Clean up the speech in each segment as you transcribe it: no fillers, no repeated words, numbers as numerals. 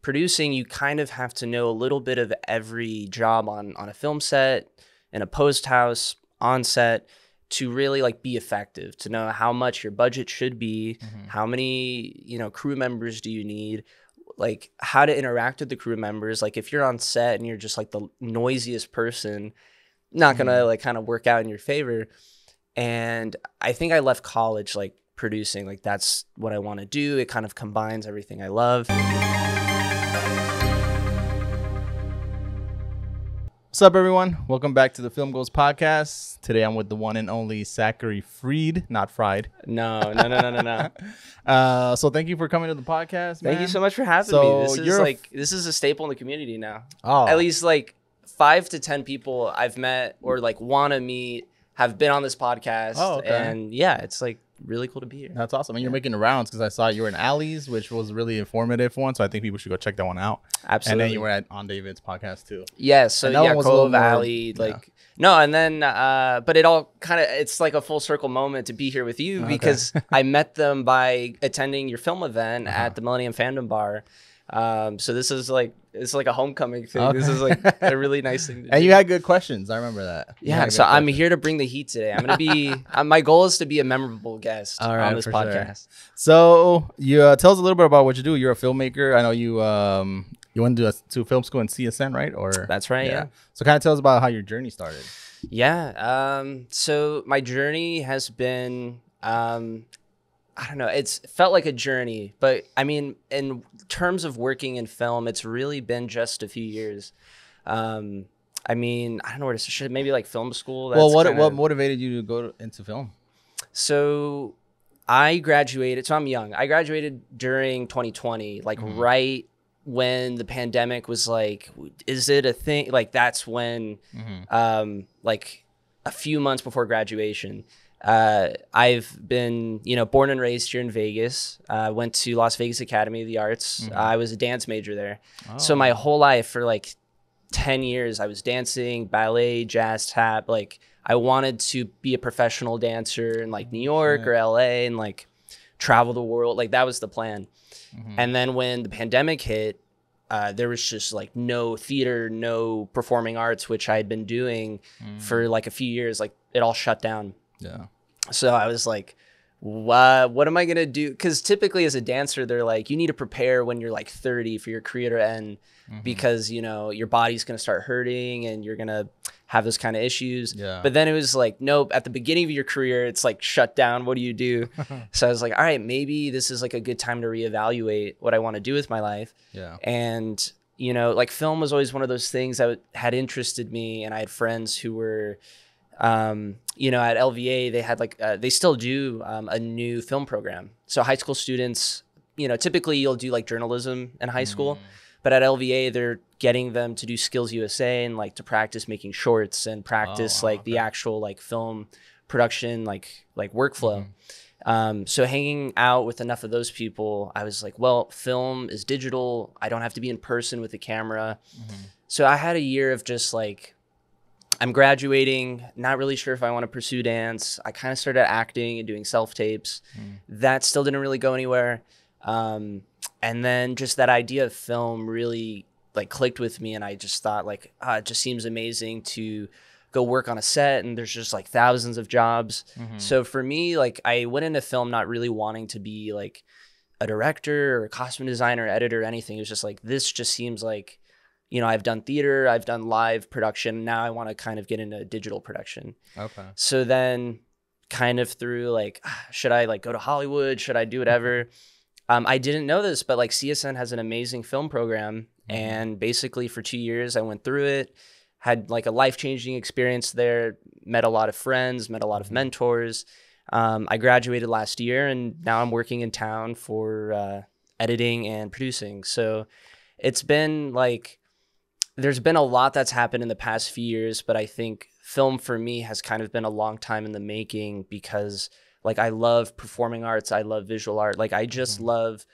producing, you kind of have to know a little bit of every job on a film set, in a post house, on set, to really like be effective, to know how much your budget should be, how many, you know, crew members do you need, like how to interact with the crew members. Like if you're on set and you're just like the noisiest person, not gonna like kind of work out in your favor. And I think I left college like producing, like that's what I want to do. It kind of combines everything I love. What's up, everyone? Welcome back to the Film Goals Podcast. Today I'm with the one and only Zachary Fried, not Fried. No. So thank you for coming to the podcast, man. Thank you so much for having me. This is a staple in the community now. Oh. At least like 5 to 10 people I've met or like want to meet have been on this podcast. Oh, okay. And yeah, it's like really cool to be here. That's awesome. And you're making the rounds because I saw you were in Alley's, which was a really informative one. So I think people should go check that one out. Absolutely. And then you were on David's podcast too. Yes. So yeah, Cove Alley, yeah. No, and then but it all kind of, it's like a full circle moment to be here with you because I met them by attending your film event at the Millennium Fandom Bar. So this is like, it's like a homecoming thing. Okay. This is like a really nice thing to do. And you had good questions. I remember that. Yeah. So I'm here to bring the heat today. I'm going to be, my goal is to be a memorable guest on this podcast. Sure. So you tell us a little bit about what you do. You're a filmmaker. I know you went to film school in CSN, right? Or that's right. Yeah. So kind of tell us about how your journey started. Yeah. So my journey has been, I don't know. It's felt like a journey, but I mean, in terms of working in film, it's really been just a few years. I mean, I don't know where to start. Maybe like film school. Well, what motivated you to go into film? So I graduated. So I'm young. I graduated during 2020, like right when the pandemic was like, is it a thing? Like that's when, like a few months before graduation. I've been, born and raised here in Vegas. Went to Las Vegas Academy of the Arts. I was a dance major there. Oh. So my whole life for like 10 years, I was dancing, ballet, jazz, tap. Like I wanted to be a professional dancer in like New York or LA and like travel the world. Like that was the plan. And then when the pandemic hit, there was just like no theater, no performing arts, which I had been doing for like a few years. Like it all shut down. Yeah. So I was like, what am I going to do? Because typically as a dancer, they're like, you need to prepare when you're like 30 for your career to end because, your body's going to start hurting and you're going to have those kind of issues. Yeah. But then it was like, nope, at the beginning of your career, it's like shut down. What do you do? So I was like, all right, maybe this is like a good time to reevaluate what I want to do with my life. Yeah. And, like film was always one of those things that had interested me. And I had friends who were... at LVA, they had like, they still do a new film program. So high school students, typically you'll do like journalism in high school, but at LVA, they're getting them to do Skills USA and like to practice making shorts and practice the actual like film production, like workflow. So hanging out with enough of those people, I was like, well, film is digital. I don't have to be in person with the camera. So I had a year of just like, I'm graduating, not really sure if I want to pursue dance. I kind of started acting and doing self-tapes. That still didn't really go anywhere. And then just that idea of film really like clicked with me. And I just thought like, it just seems amazing to go work on a set and there's just like thousands of jobs. So for me, like I went into film not really wanting to be like a director or a costume designer, editor, or anything. It was just like, this just seems like, I've done theater, I've done live production. Now I want to kind of get into digital production. Okay. So then kind of through like, should I like go to Hollywood? Should I do whatever? I didn't know this, but like CSN has an amazing film program. And basically for 2 years, I went through it, had like a life-changing experience there, met a lot of friends, met a lot of mentors. I graduated last year and now I'm working in town for editing and producing. So it's been like, there's been a lot that's happened in the past few years, but I think film for me has kind of been a long time in the making because like I love performing arts. I love visual art. Like I just love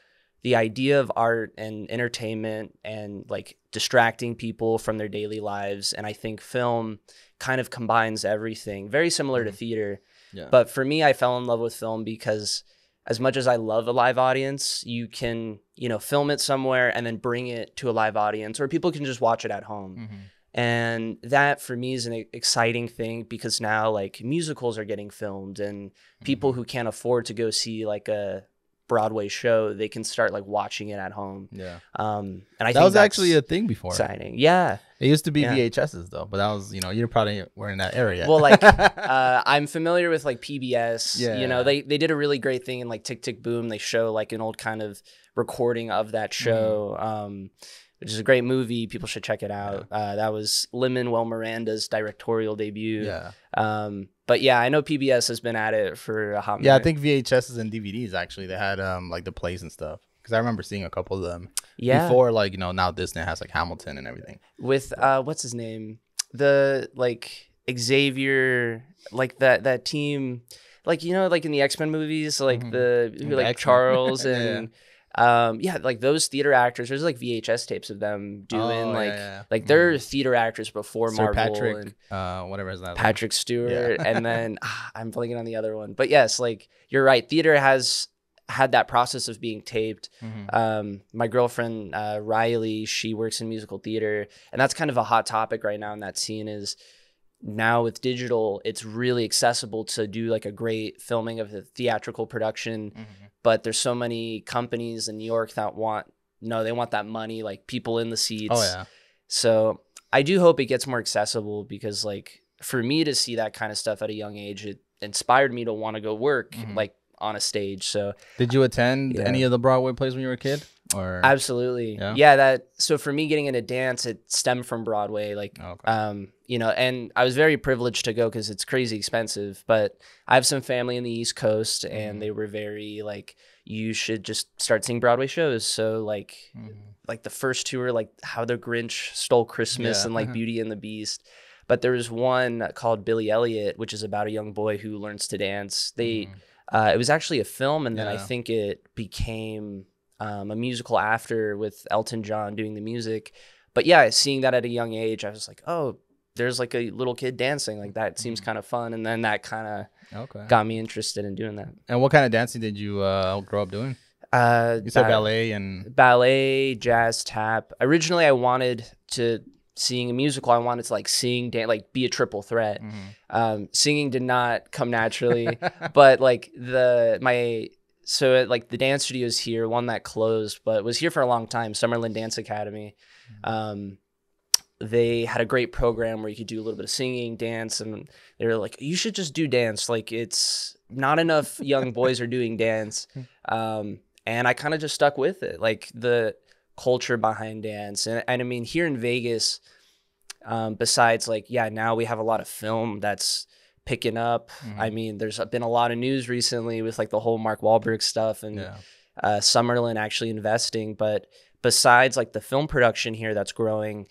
the idea of art and entertainment and like distracting people from their daily lives. And I think film kind of combines everything, very similar to theater. Yeah. But for me, I fell in love with film because as much as I love a live audience, you can, you know, film it somewhere and then bring it to a live audience, or people can just watch it at home. And that for me is an exciting thing, because now like musicals are getting filmed, and people who can't afford to go see like a Broadway show, they can start like watching it at home. Yeah. And I That think was that's actually a thing before. exciting. Yeah. It used to be Yeah. VHSs though, but that was, you know, you probably weren't in that area. Well, like I'm familiar with like PBS. Yeah. You know, they did a really great thing in like Tick Tick Boom. They show like an old kind of recording of that show, which is a great movie. People should check it out. That was Lin-Manuel Miranda's directorial debut. Yeah. But yeah, I know PBS has been at it for a hot minute. Yeah, I think VHSs and DVDs actually, they had like the plays and stuff. Because I remember seeing a couple of them before, like, you know, now Disney has like Hamilton and everything. With what's his name? The like Xavier, like that team, like, you know, like in the X-Men movies, like like Charles and like those theater actors. There's like VHS tapes of them doing like they're theater actors before Sir Marvel Patrick, and whatever his name. Patrick Stewart, and then I'm blanking on the other one. But yes, like you're right. Theater has had that process of being taped. My girlfriend Riley, she works in musical theater, and that's kind of a hot topic right now in that scene. Is now with digital, it's really accessible to do like a great filming of the theatrical production, but there's so many companies in New York that want that money, like people in the seats. So I do hope it gets more accessible, because like for me to see that kind of stuff at a young age, it inspired me to want to go work like on a stage. So did you attend any of the Broadway plays when you were a kid? Or absolutely. So for me, getting into dance, it stemmed from Broadway, like you know, and I was very privileged to go because it's crazy expensive, but I have some family in the East Coast, and they were very like, you should just start seeing Broadway shows. So like like the first two were like How the Grinch Stole Christmas and like Beauty and the Beast. But there was one called Billy Elliot, which is about a young boy who learns to dance. It was actually a film, and then I think it became a musical after, with Elton John doing the music. But yeah, seeing that at a young age, I was like, oh, there's like a little kid dancing. Like that seems kind of fun. And then that kind of got me interested in doing that. And what kind of dancing did you grow up doing? You said ballet, jazz, tap. Originally, I wanted to seeing a musical. I wanted to like sing, dance, like be a triple threat. Singing did not come naturally, but like like the dance studios here, one that closed, but was here for a long time, Summerlin Dance Academy. They had a great program where you could do a little bit of singing, dance, and they were like, you should just do dance. Like it's not enough young boys are doing dance. And I kind of just stuck with it, like the culture behind dance. And I mean, here in Vegas, besides like, now we have a lot of film that's picking up. I mean, there's been a lot of news recently with like the whole Mark Wahlberg stuff and Summerlin actually investing. But besides like the film production here that's growing,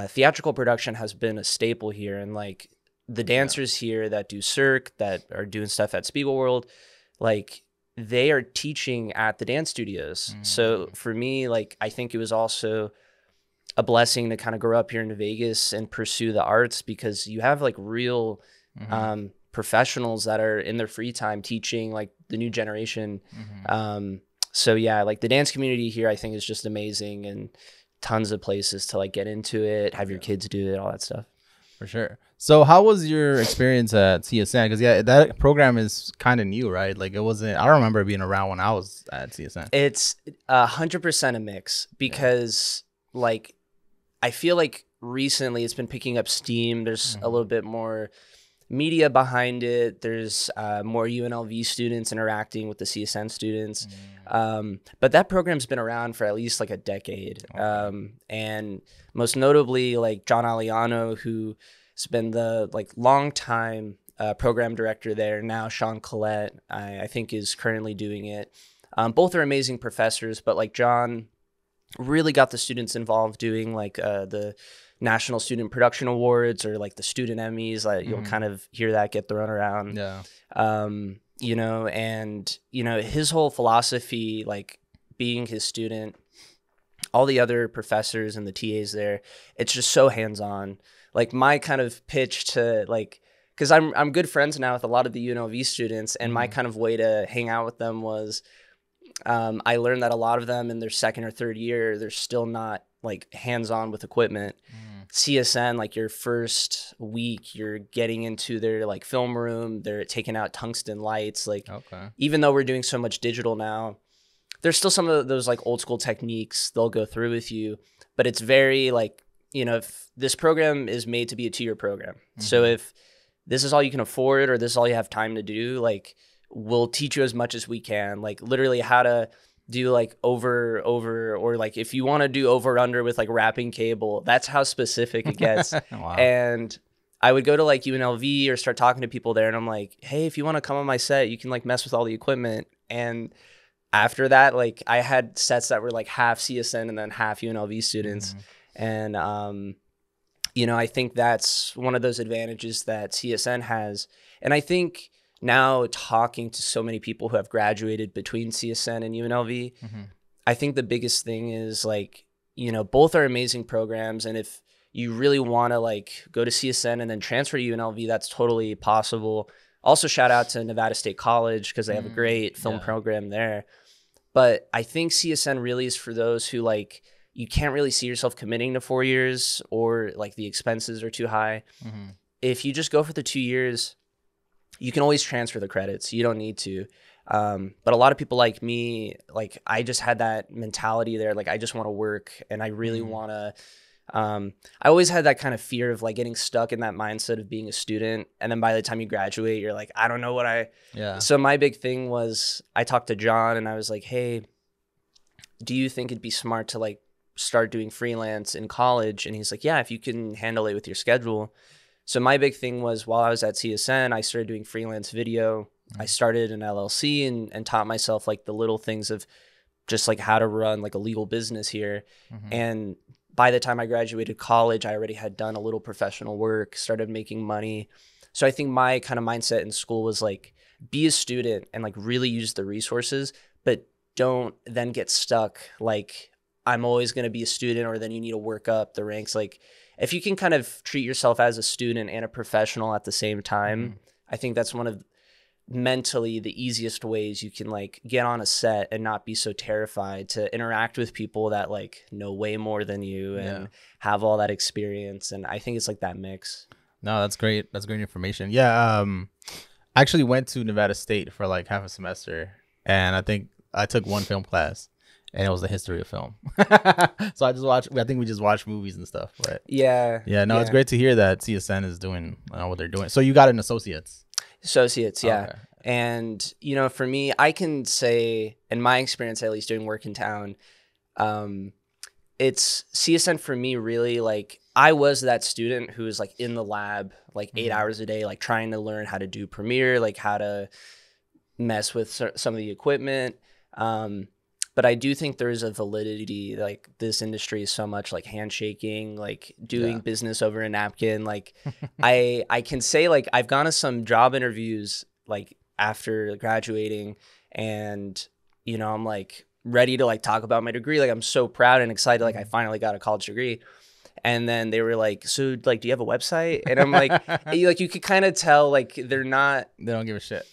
theatrical production has been a staple here. And like the dancers here that do Cirque, that are doing stuff at Spiegelworld, like they are teaching at the dance studios. So for me, like, I think it was also a blessing to kind of grow up here in Vegas and pursue the arts, because you have like real professionals that are in their free time teaching like the new generation. So yeah, like the dance community here, I think is just amazing, and tons of places to like get into it, have your kids do it, all that stuff. For sure. So how was your experience at CSN? Because that program is kind of new, right? Like it wasn't, I don't remember it being around when I was at CSN. It's 100% a mix, because like I feel like recently it's been picking up steam. There's a little bit more media behind it. There's more UNLV students interacting with the CSN students. But that program's been around for at least like a decade. And most notably, like John Aliano, who's been the like long time program director there. Now Sean Collette, I think, is currently doing it. Both are amazing professors, but like John really got the students involved doing like the National Student Production Awards, or like the Student Emmys. Like you'll kind of hear that get thrown around. You know, and you know, his whole philosophy, like being his student, all the other professors and the TAs there, it's just so hands-on. Like my kind of pitch to like because I'm good friends now with a lot of the UNLV students, and my kind of way to hang out with them was I learned that a lot of them in their second or third year, they're still not like hands-on with equipment. CSN, like your first week, you're getting into their like film room, they're taking out tungsten lights. Like, even though we're doing so much digital now, there's still some of those like old school techniques they'll go through with you, but it's very like, you know, if this program is made to be a 2-year program. So if this is all you can afford, or this is all you have time to do, like, we'll teach you as much as we can, like literally how to do like over, or like if you want to do over under with like wrapping cable, that's how specific it gets. And I would go to like UNLV or start talking to people there, and I'm like, hey, if you want to come on my set, you can like mess with all the equipment. And after that, like I had sets that were like half CSN and then half UNLV students. And you know, I think that's one of those advantages that CSN has. And I think now, talking to so many people who have graduated between CSN and UNLV, I think the biggest thing is like, you know, both are amazing programs. And if you really want to like go to CSN and then transfer to UNLV, that's totally possible. Also, shout out to Nevada State College, because they have a great film program there. But I think CSN really is for those who like, you can't really see yourself committing to 4 years, or like the expenses are too high. If you just go for the 2 years, you can always transfer the credits. You don't need to. But a lot of people like me, like I just had that mentality there. Like I just want to work, and I really want to, I always had that kind of fear of like getting stuck in that mindset of being a student. And then by the time you graduate, you're like, I don't know what So my big thing was, I talked to John and I was like, hey, do you think it'd be smart to like start doing freelance in college? And he's like, yeah, if you can handle it with your schedule. So my big thing was, while I was at CSN, I started doing freelance video. I started an LLC and taught myself like the little things of just like how to run like a legal business here. And by the time I graduated college, I already had done a little professional work, started making money. So I think my kind of mindset in school was like, be a student and like really use the resources, but don't then get stuck. Like, I'm always going to be a student, or then you need to work up the ranks. Like, if you can kind of treat yourself as a student and a professional at the same time, I think that's one of mentally the easiest ways you can like get on a set and not be so terrified to interact with people that like know way more than you and have all that experience. And I think it's like that mix. No, that's great. That's great information. Yeah. I actually went to Nevada State for like half a semester, and I think I took one film class, and it was the history of film. So I think we just watched movies and stuff. But yeah. It's great to hear that CSN is doing what they're doing. So you got an associates. Yeah. Okay. And, you know, for me, I can say, in my experience, at least doing work in town, it's CSN for me really like, I was that student who was like in the lab, like 8 hours a day, like trying to learn how to do Premiere, like how to mess with some of the equipment. But I do think there's a validity, like this industry is so much like handshaking, like doing business over a napkin. Like I can say like I've gone to some job interviews like after graduating, and, you know, I'm like ready to like talk about my degree. Like I'm so proud and excited. Like I finally got a college degree. And then they were like, so like, do you have a website? And I'm like, you could kind of tell like they don't give a shit.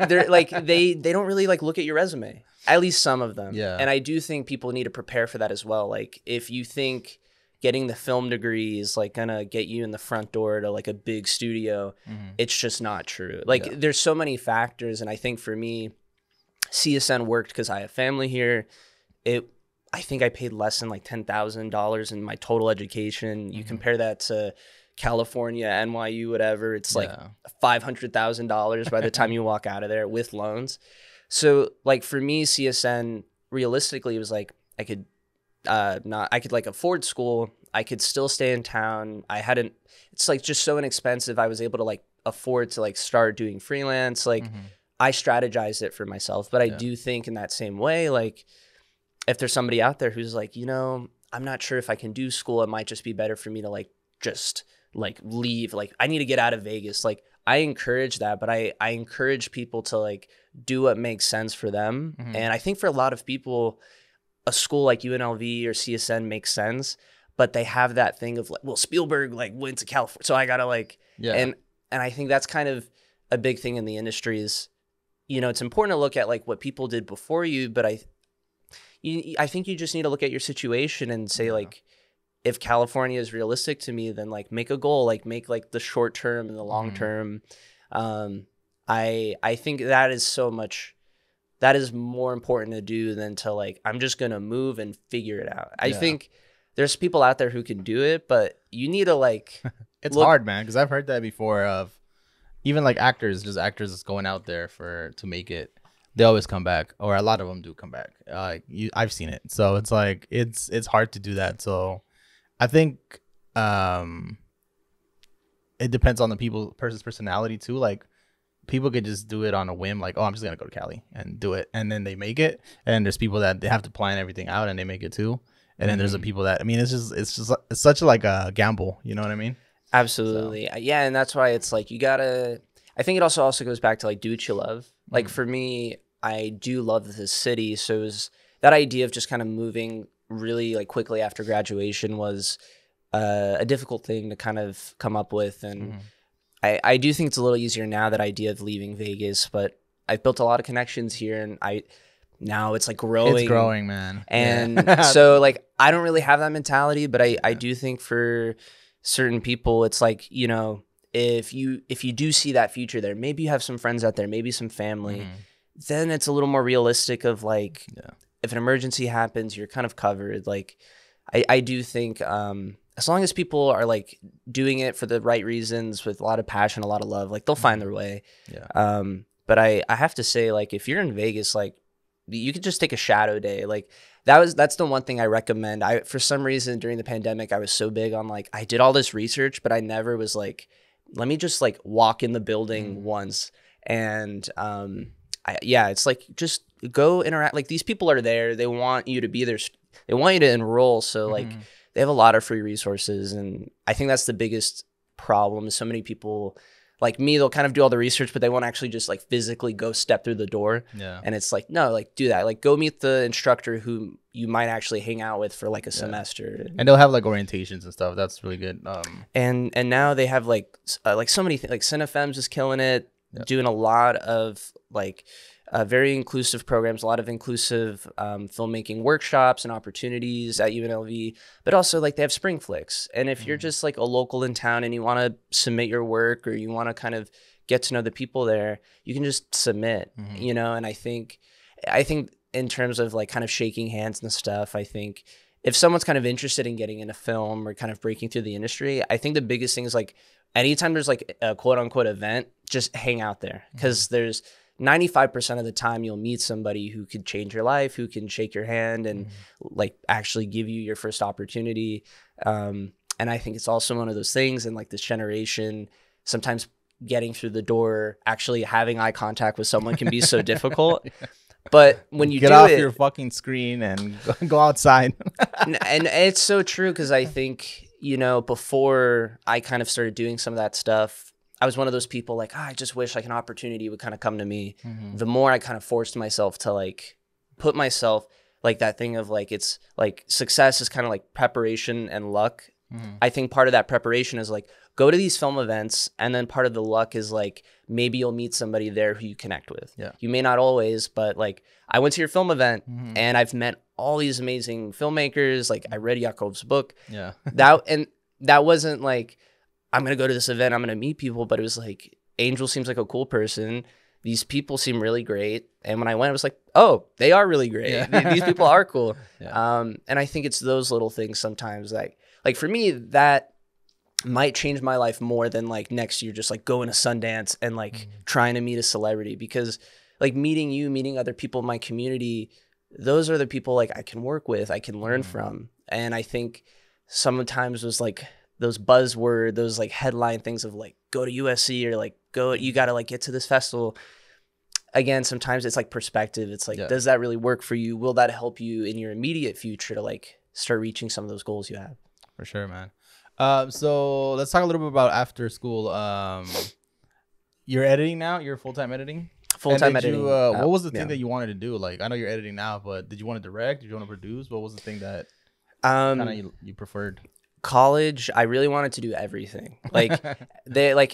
They're like, they don't really like look at your resume. At least some of them. Yeah. And I do think people need to prepare for that as well. Like if you think getting the film degree is like gonna get you in the front door to like a big studio, it's just not true. Like there's so many factors. And I think for me, CSN worked because I have family here. I think I paid less than like $10,000 in my total education. You compare that to California, NYU, whatever, it's like $500,000 by the time you walk out of there with loans. So like for me, CSN realistically was like, I could like afford school. I could still stay in town. It's like just so inexpensive. I was able to like afford to like start doing freelance. Like I strategized it for myself, but I do think in that same way, like if there's somebody out there who's like, you know, I'm not sure if I can do school, it might just be better for me to like, just like leave. Like I need to get out of Vegas. Like I encourage that, but I encourage people to like do what makes sense for them. And I think for a lot of people, a school like UNLV or CSN makes sense, but they have that thing of like, well, Spielberg like went to California, so I gotta like, and I think that's kind of a big thing in the industry is, it's important to look at like what people did before you, but I think you just need to look at your situation and say like, if California is realistic to me, then like make a goal, like make like the short term and the long term. I think that is more important to do than to like, I'm just going to move and figure it out. I think there's people out there who can do it, but you need to like, it's hard, man. Cause I've heard that before of even like actors that's going out there to make it. They always come back, or a lot of them do come back. I've seen it. So it's like, it's hard to do that. So I think it depends on the person's personality too. Like people could just do it on a whim, like, oh, I'm just gonna go to Cali and do it, and then they make it. And there's people that they have to plan everything out and they make it too. And then there's the people that, I mean, it's such like a gamble. You know what I mean? Absolutely, yeah. And that's why it's like I think it also goes back to like do what you love. Like for me, I do love this city, so it was that idea of just kind of moving really like quickly after graduation was a difficult thing to kind of come up with. And I do think it's a little easier now, that idea of leaving Vegas, but I've built a lot of connections here, and now it's like growing. It's growing, man. And so like I don't really have that mentality, but I do think for certain people it's like, if you do see that future there, maybe you have some friends out there, maybe some family, then it's a little more realistic of like, if an emergency happens, you're kind of covered. Like, I do think as long as people are like doing it for the right reasons with a lot of passion, a lot of love, like they'll find their way. Yeah. But I have to say, like, if you're in Vegas, like you could just take a shadow day. Like that's the one thing I recommend. For some reason during the pandemic, I was so big on like, I did all this research, but I never was like, let me just like walk in the building once. And it's like, just go interact. Like these people are there. They want you to be there. They want you to enroll. So like they have a lot of free resources. And I think that's the biggest problem is so many people like me, they'll kind of do all the research, but they won't actually just like physically go step through the door. Yeah. And it's like, no, like do that. Like go meet the instructor who you might actually hang out with for like a semester. And they'll have like orientations and stuff. That's really good. And now they have like so many things. Like CineFems is killing it, doing a lot of like very inclusive programs, a lot of inclusive filmmaking workshops and opportunities at UNLV, but also like they have Spring Flicks. And if you're just like a local in town and you want to submit your work, or you want to kind of get to know the people there, you can just submit, and I think in terms of like kind of shaking hands and stuff, I think if someone's kind of interested in getting into film or kind of breaking through the industry, I think the biggest thing is like anytime there's like a quote unquote event, just hang out there, because there's 95% of the time you'll meet somebody who could change your life, who can shake your hand and like actually give you your first opportunity. And I think it's also one of those things in like this generation, sometimes getting through the door, actually having eye contact with someone can be so difficult. But when you get off your fucking screen and go outside. And it's so true, because I think, before I kind of started doing some of that stuff, I was one of those people like, I just wish like an opportunity would kind of come to me. The more I kind of forced myself to like put myself like that thing of like, it's like success is kind of like preparation and luck. I think part of that preparation is like go to these film events, and then part of the luck is like maybe you'll meet somebody there who you connect with. Yeah. You may not always, but like I went to your film event and I've met all these amazing filmmakers. Like I read Yakov's book. Yeah. That wasn't like, I'm going to go to this event, I'm going to meet people, but it was like, Angel seems like a cool person. These people seem really great. And when I went, I was like, oh, they are really great. Yeah. These people are cool. Yeah. And I think it's those little things sometimes like for me, that might change my life more than like next year, just like going to Sundance and like trying to meet a celebrity, because like meeting other people in my community, those are the people like I can work with, I can learn from. And I think sometimes was like, those buzzword, those like headline things of like go to USC or like you got to like get to this festival. Again, sometimes it's like perspective. It's like, does that really work for you? Will that help you in your immediate future to like start reaching some of those goals you have? For sure, man. So let's talk a little bit about after school. You're editing now? You're full-time editing? Full-time editing. What was the thing that you wanted to do? Like, I know you're editing now, but did you want to direct? Did you want to produce? What was the thing that kind of you preferred? college, I really wanted to do everything. Like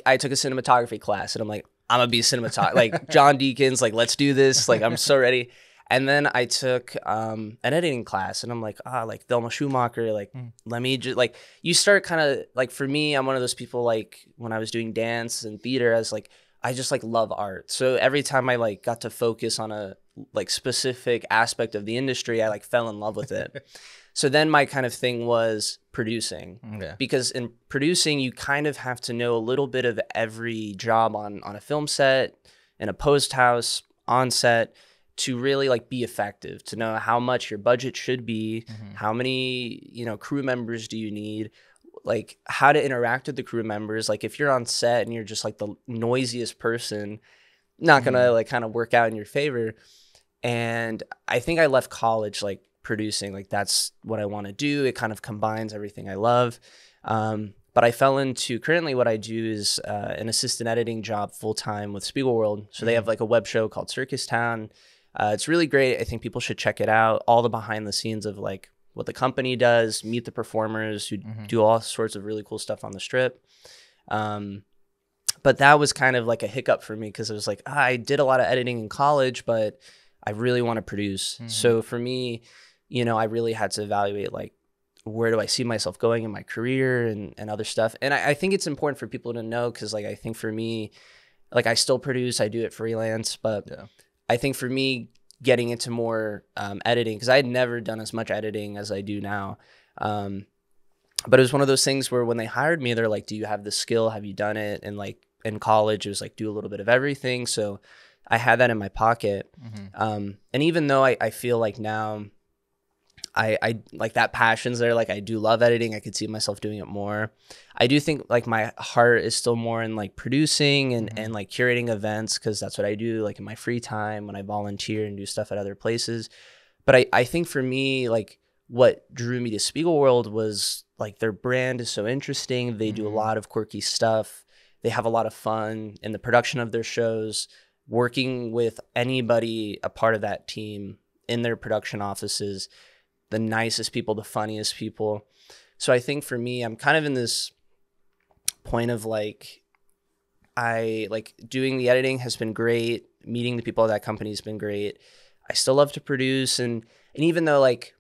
I took a cinematography class and I'm like, I'm gonna be a cinematographer. Like John Deakins, like, let's do this. Like, I'm so ready. And then I took an editing class and I'm like, like Thelma Schumacher, like, let me just, like, you start kind of, like, for me, I'm one of those people, like, when I was doing dance and theater, I was like, I just, like, love art. So every time I, like, got to focus on a, like, specific aspect of the industry, I, like, fell in love with it. So then my kind of thing was producing. Yeah. Because in producing, you kind of have to know a little bit of every job on a film set, in a post house, on set, to really, like, be effective, to know how much your budget should be, how many, you know, crew members do you need, like, how to interact with the crew members. Like, if you're on set and you're just, like, the noisiest person, not gonna, like, kind of work out in your favor. And I think I left college, like, producing, like, that's what I want to do. It kind of combines everything I love. But I fell into, currently what I do is an assistant editing job full-time with Spiegelworld. So they have, like, a web show called Circus Town. It's really great. I think people should check it out. All the behind the scenes of, like, what the company does, meet the performers who do all sorts of really cool stuff on the strip. But that was kind of like a hiccup for me, because it was like, I did a lot of editing in college, but I really want to produce. So for me, you know, I really had to evaluate, like, where do I see myself going in my career and other stuff. And I think it's important for people to know, because, like, I think for me, like, I still produce, I do it freelance, but I think for me, getting into more editing, because I had never done as much editing as I do now. But it was one of those things where when they hired me, they're like, do you have the skill? Have you done it? And, like, in college, it was like, do a little bit of everything. So I had that in my pocket. And even though I feel like now I like that passion's there, like, I do love editing, I could see myself doing it more, I do think, like, my heart is still more in, like, producing and like curating events, because that's what I do, like, in my free time when I volunteer and do stuff at other places. But I think for me, like, what drew me to Spiegelworld was, like, their brand is so interesting. They do a lot of quirky stuff. They have a lot of fun in the production of their shows. Working with anybody a part of that team in their production offices, the nicest people, the funniest people. So I think for me, I'm kind of in this point of, like, I, like, doing the editing has been great. Meeting the people at that company has been great. I still love to produce. And even though, like,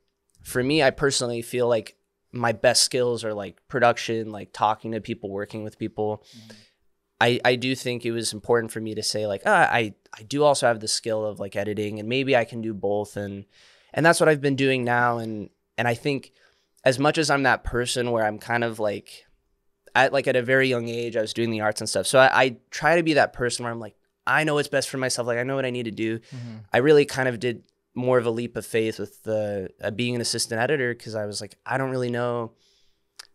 for me, I personally feel like my best skills are, like, production, like, talking to people, working with people. I do think it was important for me to say, like, I do also have the skill of, like, editing, and maybe I can do both. And that's what I've been doing now. And I think, as much as I'm that person where I'm kind of, like, at a very young age, I was doing the arts and stuff. So I try to be that person where I'm like, I know what's best for myself. Like, I know what I need to do. I really kind of did more of a leap of faith with the being an assistant editor, because I was like, I don't really know.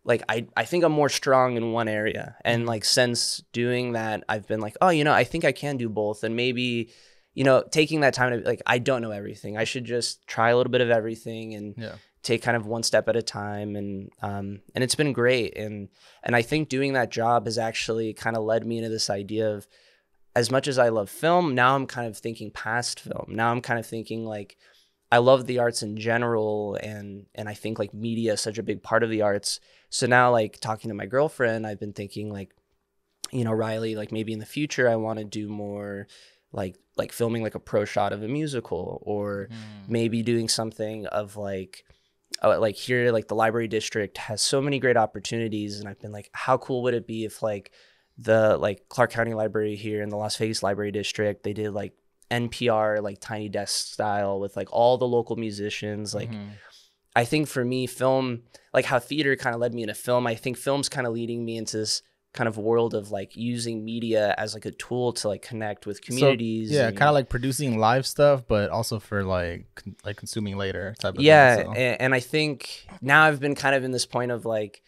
Like, I think I'm more strong in one area. And, like, since doing that, I've been like, oh, you know, I think I can do both. And maybe, you know, taking that time to, like, I don't know everything. I should just try a little bit of everything and take kind of one step at a time. And it's been great. And I think doing that job has actually kind of led me into this idea of, as much as I love film, now I'm kind of thinking past film. Now I'm kind of thinking, like, I love the arts in general, and I think, like, media is such a big part of the arts. So now, like, talking to my girlfriend, I've been thinking, like, you know, Riley, like, maybe in the future I want to do more like filming, like, a pro shot of a musical, or maybe doing something of, like here, like, the library district has so many great opportunities. And I've been like, how cool would it be if, like, the, like, Clark County Library here in the Las Vegas Library District, they did, like, NPR, like, tiny desk style with, like, all the local musicians. Like, I think for me, film, like how theater kind of led me into film, I think film's kind of leading me into this kind of world of, like, using media as, like, a tool to, like, connect with communities. So, kind of like producing live stuff, but also for, like, consuming later type of thing. So. And I think now I've been kind of in this point of, like,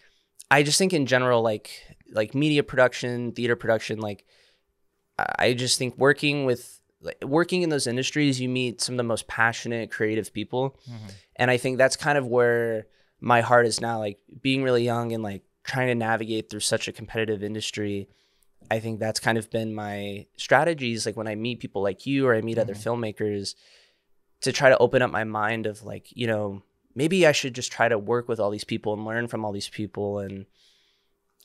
I just think in general, like media production, theater production, like, I just think working in those industries, you meet some of the most passionate, creative people. And I think that's kind of where my heart is now, like, being really young and, like, trying to navigate through such a competitive industry. I think that's kind of been my strategies, like, when I meet people like you or I meet other filmmakers, to try to open up my mind of, like, you know, maybe I should just try to work with all these people and learn from all these people. And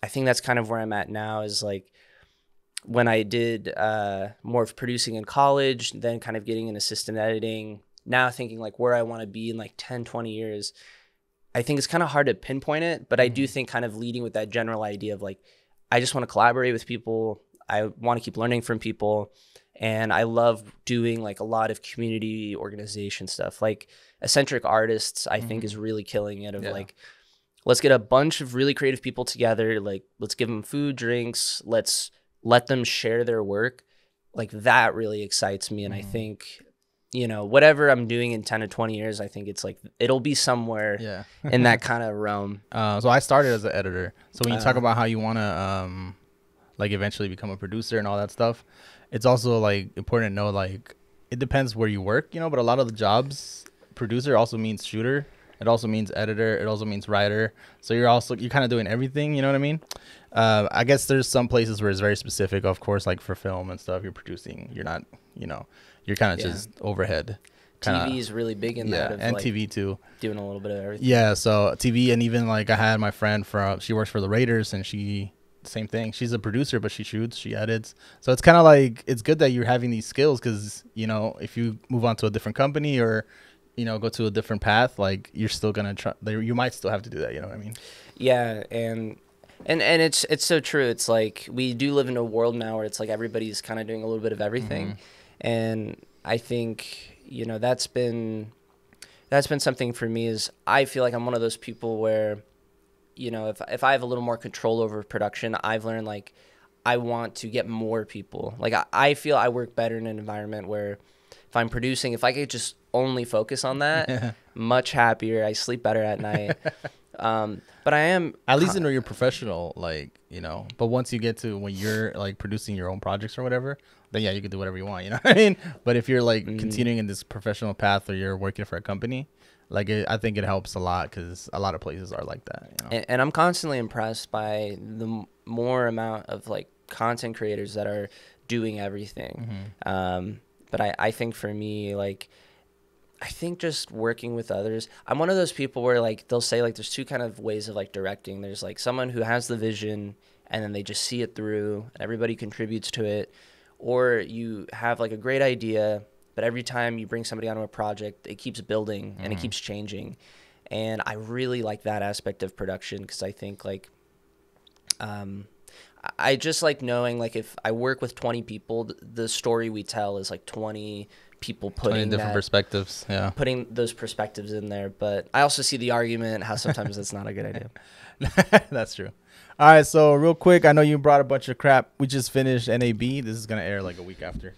I think that's kind of where I'm at now, is like when I did more of producing in college, then kind of getting an assistant editing, now thinking like where I want to be in like 10, 20 years. I think it's kind of hard to pinpoint it, but I do think kind of leading with that general idea of like, I just want to collaborate with people. I want to keep learning from people. And I love doing like a lot of community organization stuff. Like Eccentric Artists, I think is really killing it, of like, let's get a bunch of really creative people together. Like, let's give them food, drinks. Let's let them share their work. Like, that really excites me. And I think, you know, whatever I'm doing in 10 to 20 years, I think it's like, it'll be somewhere in that kind of realm. So I started as an editor. So when you talk about how you want to, like, eventually become a producer and all that stuff, it's also like important to know, like, it depends where you work, you know, but a lot of the jobs, producer also means shooter. It also means editor. It also means writer. So you're kind of doing everything. You know what I mean? I guess there's some places where it's very specific. Of course, like for film and stuff, you're producing. You're not, you know, you're kind of just overhead. TV is really big in that. And like TV too. Doing a little bit of everything. Yeah. So TV, and even like I had my friend she works for the Raiders, and same thing. She's a producer, but she shoots, she edits. So it's kind of like, it's good that you're having these skills, because, you know, if you move on to a different company or, you know, go to a different path, like, you're still gonna try. You might still have to do that. You know what I mean? Yeah, and it's so true. It's like we do live in a world now where it's like everybody's kind of doing a little bit of everything, and I think, you know, that's been something for me. Is I feel like I'm one of those people where, you know, if I have a little more control over production, I've learned like I want to get more people. Like I feel I work better in an environment where if I'm producing, if I could just only focus on that, much happier. I sleep better at night. But I am at least in your professional, like, you know, but once you get to when you're like producing your own projects or whatever, then yeah, you can do whatever you want, you know what I mean? But if you're like continuing in this professional path, or you're working for a company, like, I think it helps a lot, because a lot of places are like that, you know? And I'm constantly impressed by the more amount of like content creators that are doing everything. But I think for me, like, I think just working with others, I'm one of those people where like they'll say like there's two kind of ways of like directing. There's like someone who has the vision and then they just see it through and everybody contributes to it, or you have like a great idea, but every time you bring somebody onto a project, it keeps building and it keeps changing. And I really like that aspect of production, because I think like I just like knowing like if I work with 20 people, the story we tell is like 20 people putting different perspectives, putting those perspectives in there. But I also see the argument how sometimes that's not a good idea. That's true. All right, so real quick, I know you brought a bunch of crap. We just finished NAB. This is gonna air like a week after,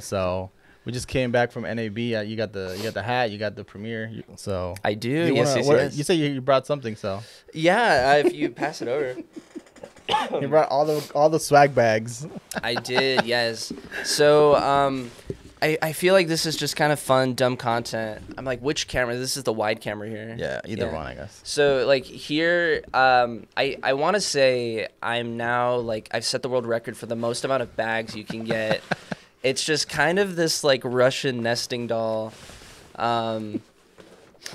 so we just came back from NAB. You got the hat, you got the premiere. So I do. Yes. You say you brought something, so yeah. If you pass it over. You brought all the swag bags. I did, yes. So I feel like this is just kind of fun, dumb content. I'm like, which camera? This is the wide camera here. Yeah, either one, I guess. So like here, I want to say I'm now like I've set the world record for the most amount of bags you can get. It's just kind of this like Russian nesting doll. But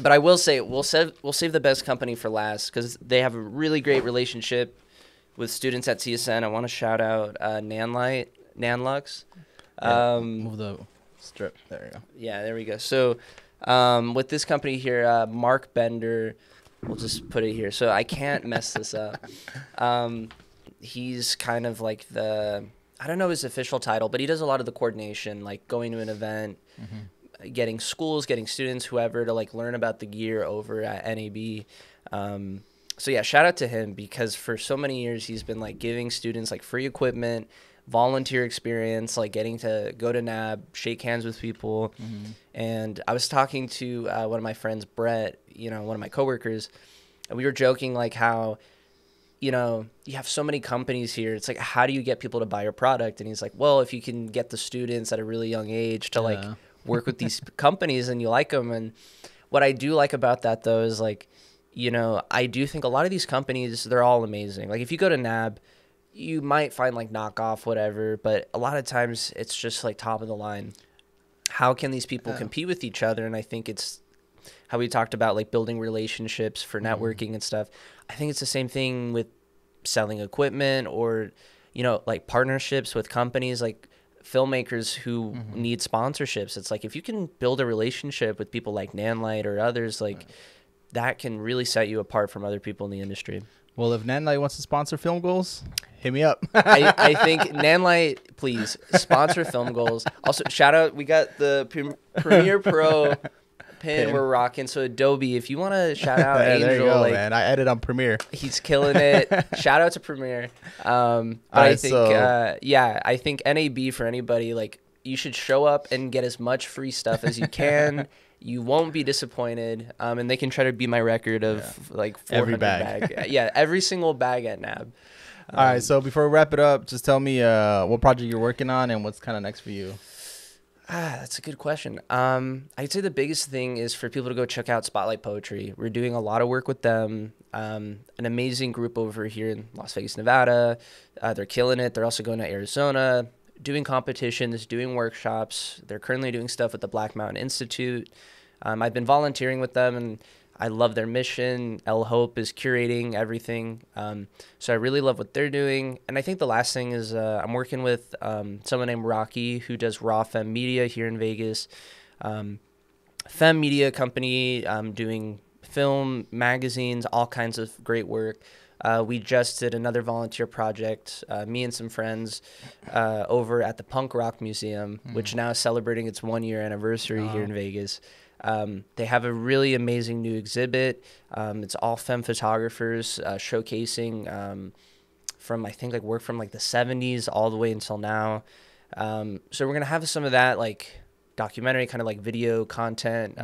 I will say we'll save the best company for last, because they have a really great relationship with students at CSN. I want to shout out Nanlite, Nanlux. Move the strip. There you go. Yeah, there we go. So with this company here, Mark Bender, we'll just put it here so I can't mess this up. He's kind of like I don't know his official title, but he does a lot of the coordination, like going to an event, getting schools, getting students, whoever, to like learn about the gear over at NAB. So yeah, shout out to him, because for so many years he's been like giving students like free equipment, volunteer experience, like getting to go to NAB, shake hands with people. And I was talking to one of my friends, Brett, you know, one of my coworkers, and we were joking like how, you know, you have so many companies here. It's like, how do you get people to buy your product? And he's like, well, if you can get the students at a really young age to like work with these companies and you like them. And what I do like about that though is like, you know, I do think a lot of these companies, they're all amazing. Like if you go to NAB, you might find like knockoff, whatever, but a lot of times it's just like top of the line. How can these people compete with each other? And I think it's how we talked about like building relationships for networking and stuff. I think it's the same thing with selling equipment or, like partnerships with companies like filmmakers who need sponsorships. It's like if you can build a relationship with people like Nanlite or others, like that can really set you apart from other people in the industry. Well, if Nanlite wants to sponsor Film Goals, hit me up. I think Nanlite, please sponsor Film Goals. Also, shout out, we got the Premiere Pro pin we're rocking. So Adobe, if you want to shout out Angel, there you go, man. I edit on Premiere. He's killing it. Shout out to Premiere. But I think, I think NAB for anybody, like you should show up and get as much free stuff as you can. You won't be disappointed. And they can try to beat my record of like 400 every bag. Yeah, every single bag at NAB. All right, so before we wrap it up, just tell me what project you're working on and what's kind of next for you. That's a good question. I'd say the biggest thing is for people to go check out Spotlight Poetry. We're doing a lot of work with them. An amazing group over here in Las Vegas, Nevada. They're killing it. They're also going to Arizona, doing competitions, doing workshops. They're currently doing stuff with the Black Mountain Institute. I've been volunteering with them, and I love their mission. El Hope is curating everything. So I really love what they're doing. And I think the last thing is I'm working with someone named Rocky who does Raw Femme Media here in Vegas. Femme Media company doing film, magazines, all kinds of great work. We just did another volunteer project, me and some friends, over at the Punk Rock Museum, which now is celebrating its 1-year anniversary here in Vegas. They have a really amazing new exhibit. It's all femme photographers showcasing from, I think, like work from like the 70s all the way until now. So we're going to have some of that like documentary kind of like video content,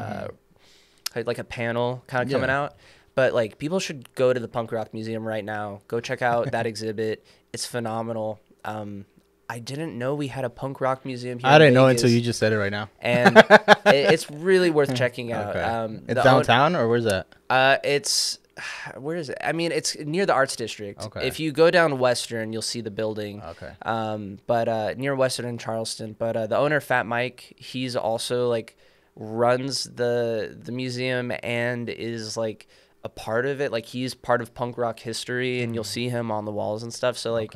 like a panel kind of coming out. But like people should go to the Punk Rock Museum right now. Go check out that exhibit. It's phenomenal. I didn't know we had a punk rock museum here. I didn't know until you just said it right now. And it's really worth checking out. Okay. It's downtown or where's that? Where is it? I mean, it's near the Arts District. Okay. If you go down Western, you'll see the building. Okay. But near Western and Charleston. But the owner, Fat Mike, he's also like runs the museum and is like a part of it. Like he's part of punk rock history, and you'll see him on the walls and stuff. So like.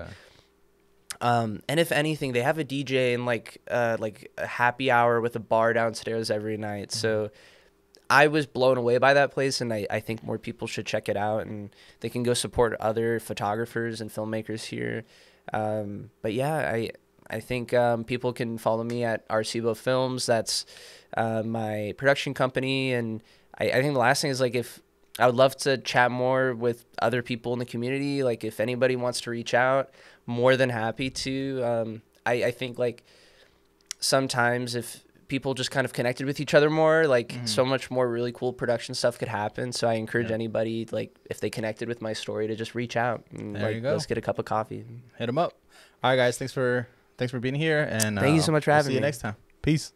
And if anything, they have a DJ and like a happy hour with a bar downstairs every night. So I was blown away by that place, and I think more people should check it out, and they can go support other photographers and filmmakers here. But yeah, I think people can follow me at Arcibo Films. That's my production company. And I think the last thing is like if I would love to chat more with other people in the community. Like if anybody wants to reach out, more than happy to. I think like sometimes if people just kind of connected with each other more, like so much more really cool production stuff could happen. So I encourage anybody, like if they connected with my story, to just reach out and there you go. Let's get a cup of coffee. Hit them up. All right, guys. Thanks for being here, and thank you so much for having me. See you next time. Peace.